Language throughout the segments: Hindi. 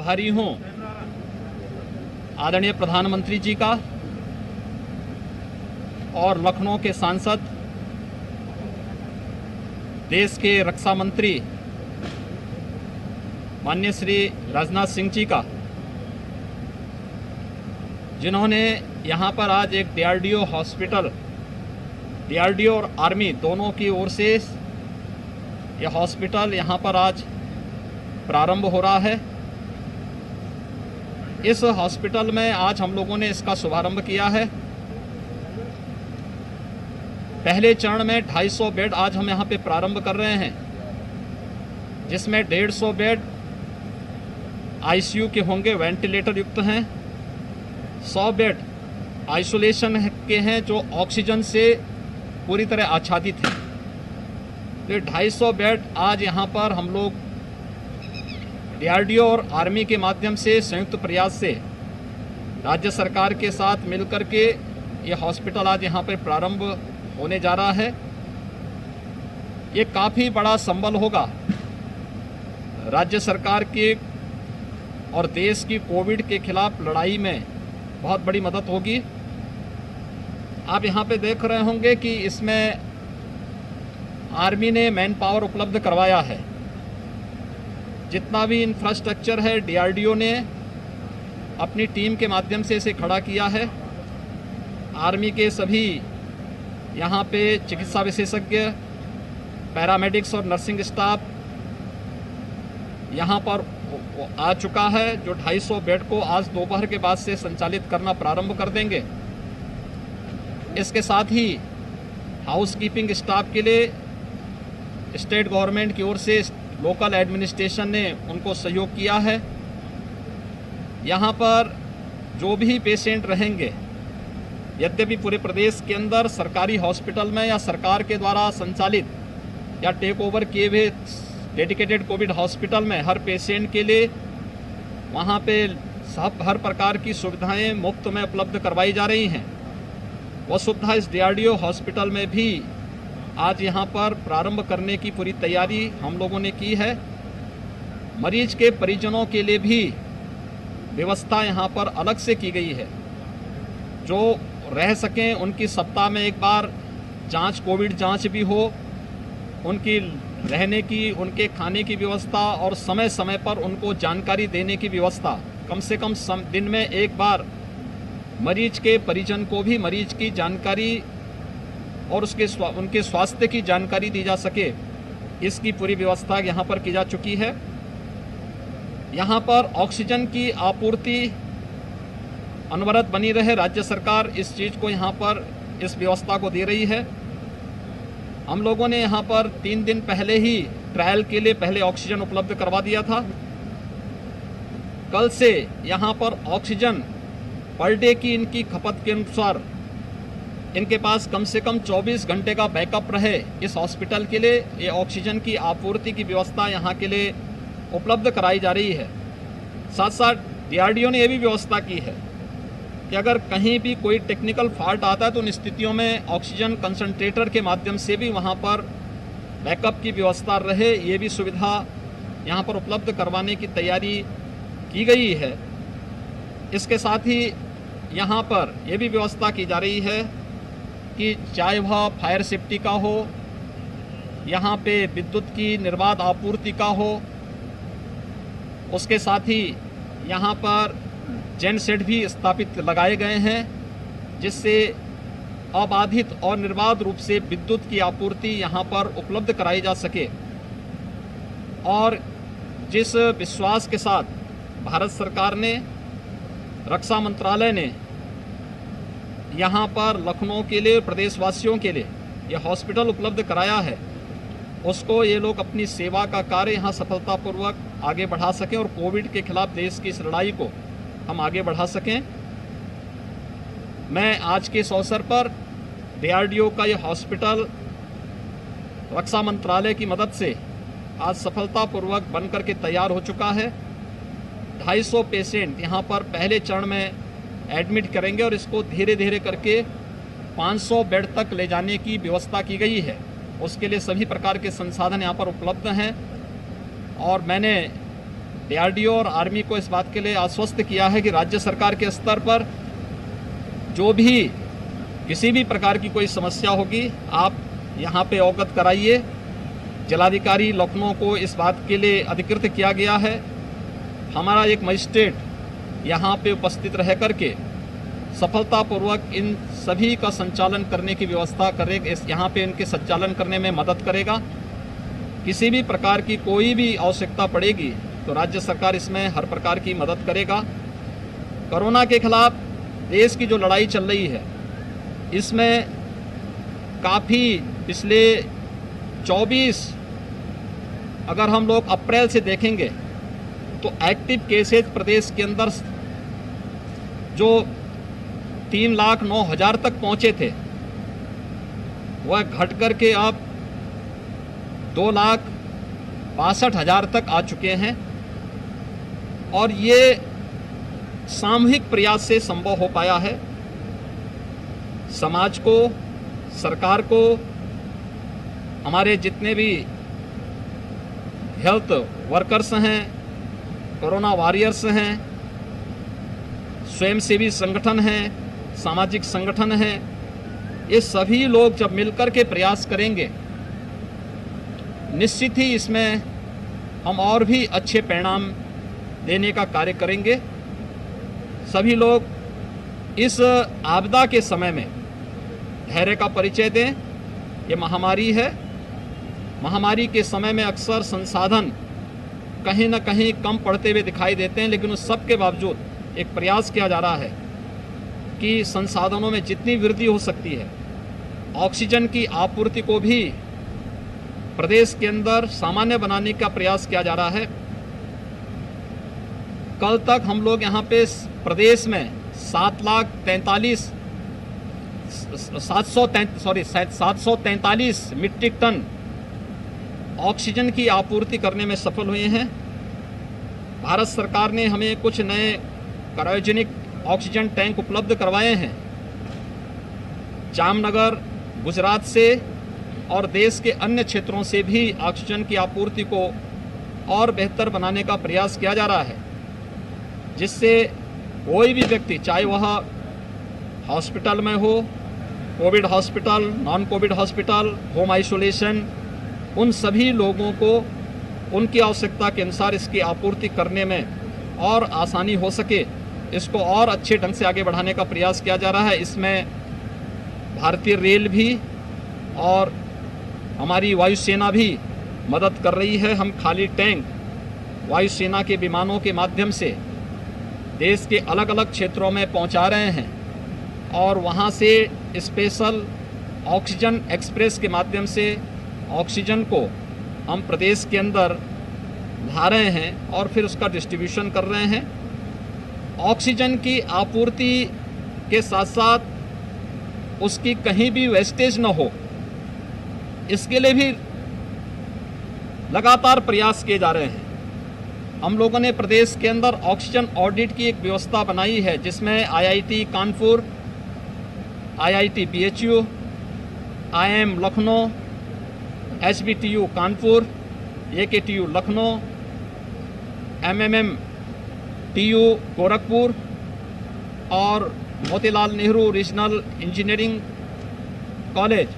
आभारी हूं आदरणीय प्रधानमंत्री जी का और लखनऊ के सांसद, देश के रक्षा मंत्री माननीय श्री राजनाथ सिंह जी का, जिन्होंने यहाँ पर आज एक डीआरडीओ हॉस्पिटल, डीआरडीओ और आर्मी दोनों की ओर से यह हॉस्पिटल यहाँ पर आज प्रारंभ हो रहा है। इस हॉस्पिटल में आज हम लोगों ने इसका शुभारंभ किया है। पहले चरण में 250 बेड आज हम यहाँ पे प्रारंभ कर रहे हैं, जिसमें 150 बेड आईसीयू के होंगे, वेंटिलेटर युक्त हैं। 100 बेड आइसोलेशन के हैं जो ऑक्सीजन से पूरी तरह आच्छादित हैं। तो 250 बेड आज यहाँ पर हम लोग डीआरडीओ और आर्मी के माध्यम से संयुक्त प्रयास से राज्य सरकार के साथ मिलकर के ये हॉस्पिटल आज यहाँ पर प्रारंभ होने जा रहा है। ये काफ़ी बड़ा संबल होगा राज्य सरकार के और देश की कोविड के खिलाफ लड़ाई में, बहुत बड़ी मदद होगी। आप यहाँ पे देख रहे होंगे कि इसमें आर्मी ने मैन पावर उपलब्ध करवाया है। जितना भी इंफ्रास्ट्रक्चर है डीआरडीओ ने अपनी टीम के माध्यम से इसे खड़ा किया है। आर्मी के सभी यहाँ पे चिकित्सा विशेषज्ञ, पैरामेडिक्स और नर्सिंग स्टाफ यहाँ पर आ चुका है, जो 250 बेड को आज दोपहर के बाद से संचालित करना प्रारंभ कर देंगे। इसके साथ ही हाउसकीपिंग स्टाफ के लिए स्टेट गवर्नमेंट की ओर से लोकल एडमिनिस्ट्रेशन ने उनको सहयोग किया है। यहाँ पर जो भी पेशेंट रहेंगे, यद्यपि पूरे प्रदेश के अंदर सरकारी हॉस्पिटल में या सरकार के द्वारा संचालित या टेक ओवर किए हुए डेडिकेटेड कोविड हॉस्पिटल में हर पेशेंट के लिए वहाँ पे हर प्रकार की सुविधाएं मुफ्त में उपलब्ध करवाई जा रही हैं। वह सुविधा इस डीआरडीओ हॉस्पिटल में भी आज यहाँ पर प्रारंभ करने की पूरी तैयारी हम लोगों ने की है। मरीज के परिजनों के लिए भी व्यवस्था यहाँ पर अलग से की गई है। जो रह सकें उनकी सप्ताह में एक बार जांच, कोविड जांच भी हो, उनकी रहने की, उनके खाने की व्यवस्था और समय समय पर उनको जानकारी देने की व्यवस्था, कम से कम दिन में एक बार मरीज के परिजन को भी मरीज की जानकारी और उनके स्वास्थ्य की जानकारी दी जा सके, इसकी पूरी व्यवस्था यहाँ पर की जा चुकी है। यहाँ पर ऑक्सीजन की आपूर्ति अनवरत बनी रहे, राज्य सरकार इस चीज़ को यहाँ पर इस व्यवस्था को दे रही है। हम लोगों ने यहाँ पर 3 दिन पहले ही ट्रायल के लिए पहले ऑक्सीजन उपलब्ध करवा दिया था। कल से यहाँ पर ऑक्सीजन पर डे की इनकी खपत के अनुसार इनके पास कम से कम 24 घंटे का बैकअप रहे, इस हॉस्पिटल के लिए ये ऑक्सीजन की आपूर्ति की व्यवस्था यहाँ के लिए उपलब्ध कराई जा रही है। साथ साथ डीआरडीओ ने यह भी व्यवस्था की है कि अगर कहीं भी कोई टेक्निकल फॉल्ट आता है तो उन स्थितियों में ऑक्सीजन कंसंट्रेटर के माध्यम से भी वहाँ पर बैकअप की व्यवस्था रहे, ये भी सुविधा यहाँ पर उपलब्ध करवाने की तैयारी की गई है। इसके साथ ही यहाँ पर यह भी व्यवस्था की जा रही है कि चाहे वह फायर सेफ्टी का हो, यहाँ पे विद्युत की निर्बाध आपूर्ति का हो, उसके साथ ही यहाँ पर जेन सेट भी स्थापित लगाए गए हैं, जिससे अबाधित और निर्बाध रूप से विद्युत की आपूर्ति यहाँ पर उपलब्ध कराई जा सके। और जिस विश्वास के साथ भारत सरकार ने, रक्षा मंत्रालय ने यहाँ पर लखनऊ के लिए, प्रदेशवासियों के लिए यह हॉस्पिटल उपलब्ध कराया है, उसको ये लोग अपनी सेवा का कार्य यहाँ सफलतापूर्वक आगे बढ़ा सकें और कोविड के खिलाफ देश की इस लड़ाई को हम आगे बढ़ा सकें। मैं आज के इस अवसर पर डीआरडीओ का यह हॉस्पिटल रक्षा मंत्रालय की मदद से आज सफलतापूर्वक बनकर के तैयार हो चुका है। 250 पेशेंट यहाँ पर पहले चरण में एडमिट करेंगे और इसको धीरे धीरे करके 500 बेड तक ले जाने की व्यवस्था की गई है। उसके लिए सभी प्रकार के संसाधन यहाँ पर उपलब्ध हैं और मैंने डीआरडीओ और आर्मी को इस बात के लिए आश्वस्त किया है कि राज्य सरकार के स्तर पर जो भी किसी भी प्रकार की कोई समस्या होगी आप यहाँ पे अवगत कराइए। जिलाधिकारी लखनऊ को इस बात के लिए अधिकृत किया गया है। हमारा एक मजिस्ट्रेट यहाँ पे उपस्थित रह करके सफलतापूर्वक इन सभी का संचालन करने की व्यवस्था करेगा, यहाँ पे इनके संचालन करने में मदद करेगा। किसी भी प्रकार की कोई भी आवश्यकता पड़ेगी तो राज्य सरकार इसमें हर प्रकार की मदद करेगा। कोरोना के खिलाफ देश की जो लड़ाई चल रही है इसमें काफ़ी पिछले 24 अगर हम लोग अप्रैल से देखेंगे तो एक्टिव केसेज प्रदेश के अंदर जो 3,09,000 तक पहुंचे थे वह घट करके अब 2,62,000 तक आ चुके हैं और ये सामूहिक प्रयास से संभव हो पाया है। समाज को, सरकार को, हमारे जितने भी हेल्थ वर्कर्स हैं, कोरोना वॉरियर्स हैं, स्वयंसेवी संगठन हैं, सामाजिक संगठन हैं, ये सभी लोग जब मिलकर के प्रयास करेंगे निश्चित ही इसमें हम और भी अच्छे परिणाम देने का कार्य करेंगे। सभी लोग इस आपदा के समय में धैर्य का परिचय दें। ये महामारी है। महामारी के समय में अक्सर संसाधन कहीं ना कहीं कम पड़ते हुए दिखाई देते हैं, लेकिन उस सब के बावजूद एक प्रयास किया जा रहा है कि संसाधनों में जितनी वृद्धि हो सकती है, ऑक्सीजन की आपूर्ति को भी प्रदेश के अंदर सामान्य बनाने का प्रयास किया जा रहा है। कल तक हम लोग यहाँ पे प्रदेश में 743 मीट्रिक टन ऑक्सीजन की आपूर्ति करने में सफल हुए हैं। भारत सरकार ने हमें कुछ नए क्रायोजेनिक ऑक्सीजन टैंक उपलब्ध करवाए हैं। जामनगर, गुजरात से और देश के अन्य क्षेत्रों से भी ऑक्सीजन की आपूर्ति को और बेहतर बनाने का प्रयास किया जा रहा है, जिससे कोई भी व्यक्ति, चाहे वह हॉस्पिटल में हो, Covid hospital, non Covid hospital, home isolation, उन सभी लोगों को उनकी आवश्यकता के अनुसार इसकी आपूर्ति करने में और आसानी हो सके, इसको और अच्छे ढंग से आगे बढ़ाने का प्रयास किया जा रहा है। इसमें भारतीय रेल भी और हमारी वायुसेना भी मदद कर रही है। हम खाली टैंक वायुसेना के विमानों के माध्यम से देश के अलग अलग क्षेत्रों में पहुंचा रहे हैं और वहां से स्पेशल ऑक्सीजन एक्सप्रेस के माध्यम से ऑक्सीजन को हम प्रदेश के अंदर ला रहे हैं और फिर उसका डिस्ट्रीब्यूशन कर रहे हैं। ऑक्सीजन की आपूर्ति के साथ साथ उसकी कहीं भी वेस्टेज न हो, इसके लिए भी लगातार प्रयास किए जा रहे हैं। हम लोगों ने प्रदेश के अंदर ऑक्सीजन ऑडिट की एक व्यवस्था बनाई है, जिसमें IIT Kanpur, IIT BHU, IIM Lucknow, HBTU Kanpur, AKTU Lucknow, MMMTU Gorakhpur और Motilal Nehru regional engineering college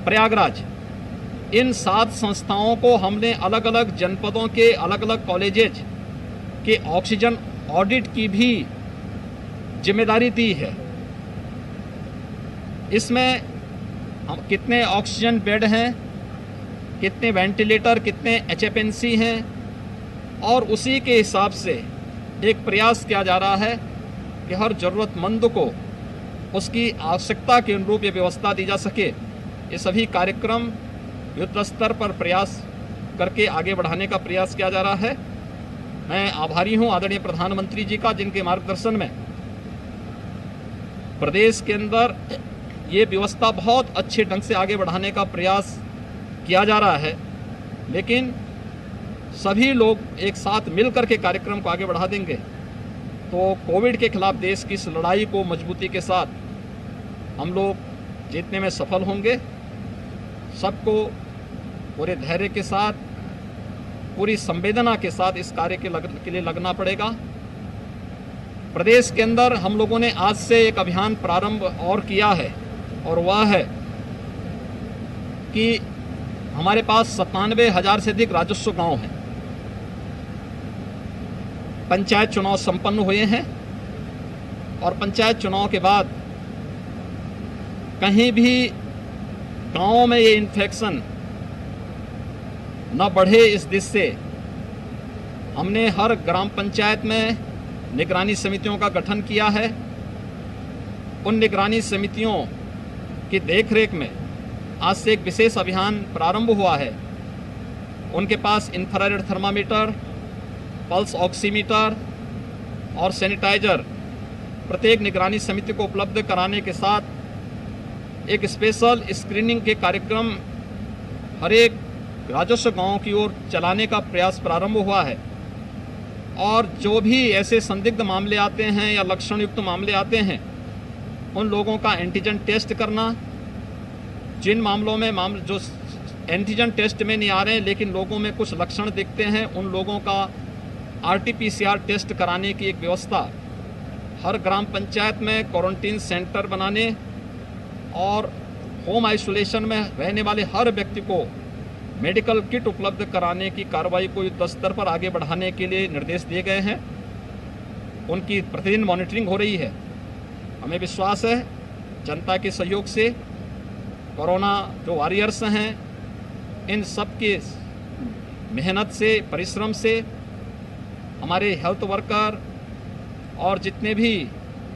Prayagraj, इन 7 संस्थाओं को हमने अलग अलग जनपदों के अलग अलग कॉलेजेज के ऑक्सीजन ऑडिट की भी जिम्मेदारी दी है। इसमें हम कितने ऑक्सीजन बेड हैं, कितने वेंटिलेटर, कितने एचएफएनसी हैं, और उसी के हिसाब से एक प्रयास किया जा रहा है कि हर ज़रूरतमंद को उसकी आवश्यकता के अनुरूप ये व्यवस्था दी जा सके। ये सभी कार्यक्रम युद्ध स्तर पर प्रयास करके आगे बढ़ाने का प्रयास किया जा रहा है। मैं आभारी हूँ आदरणीय प्रधानमंत्री जी का, जिनके मार्गदर्शन में प्रदेश के अंदर ये व्यवस्था बहुत अच्छे ढंग से आगे बढ़ाने का प्रयास किया जा रहा है। लेकिन सभी लोग एक साथ मिलकर के कार्यक्रम को आगे बढ़ा देंगे तो कोविड के खिलाफ देश की इस लड़ाई को मजबूती के साथ हम लोग जीतने में सफल होंगे। सबको पूरे धैर्य के साथ पूरी संवेदना के साथ इस कार्य के लिए लगना पड़ेगा। प्रदेश के अंदर हम लोगों ने आज से एक अभियान प्रारंभ और किया है, और वह है कि हमारे पास 97,000 से अधिक राजस्व गांव हैं। पंचायत चुनाव संपन्न हुए हैं और पंचायत चुनाव के बाद कहीं भी गांवों में ये इन्फेक्शन न बढ़े, इस दिशा से हमने हर ग्राम पंचायत में निगरानी समितियों का गठन किया है। उन निगरानी समितियों की देखरेख में आज से एक विशेष अभियान प्रारंभ हुआ है। उनके पास इंफ्रारेड थर्मामीटर, पल्स ऑक्सीमीटर और सैनिटाइजर प्रत्येक निगरानी समिति को उपलब्ध कराने के साथ एक स्पेशल स्क्रीनिंग के कार्यक्रम हर एक राजस्व गांव की ओर चलाने का प्रयास प्रारंभ हुआ है। और जो भी ऐसे संदिग्ध मामले आते हैं या लक्षण युक्त मामले आते हैं, उन लोगों का एंटीजन टेस्ट करना। जिन मामलों में जो एंटीजन टेस्ट में नहीं आ रहे हैं लेकिन लोगों में कुछ लक्षण दिखते हैं, उन लोगों का RT-PCR टेस्ट कराने की एक व्यवस्था हर ग्राम पंचायत में क्वारंटीन सेंटर बनाने और होम आइसोलेशन में रहने वाले हर व्यक्ति को मेडिकल किट उपलब्ध कराने की कार्रवाई को युद्ध स्तर पर आगे बढ़ाने के लिए निर्देश दिए गए हैं। उनकी प्रतिदिन मॉनिटरिंग हो रही है। हमें विश्वास है जनता के सहयोग से कोरोना जो वॉरियर्स हैं, इन सब के मेहनत से, परिश्रम से हमारे हेल्थ वर्कर और जितने भी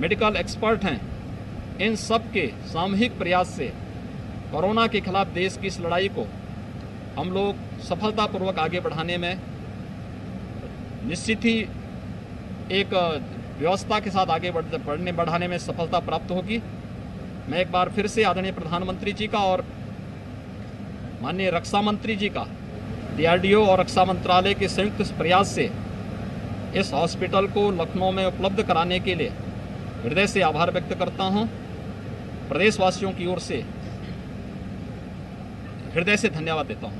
मेडिकल एक्सपर्ट हैं, इन सब के सामूहिक प्रयास से कोरोना के खिलाफ देश की इस लड़ाई को हम लोग सफलतापूर्वक आगे बढ़ाने में निश्चित ही एक व्यवस्था के साथ आगे बढ़ाने में सफलता प्राप्त होगी। मैं एक बार फिर से आदरणीय प्रधानमंत्री जी का और माननीय रक्षा मंत्री जी का DRDO और रक्षा मंत्रालय के संयुक्त प्रयास से इस हॉस्पिटल को लखनऊ में उपलब्ध कराने के लिए हृदय से आभार व्यक्त करता हूं। प्रदेशवासियों की ओर से हृदय से धन्यवाद देता हूं।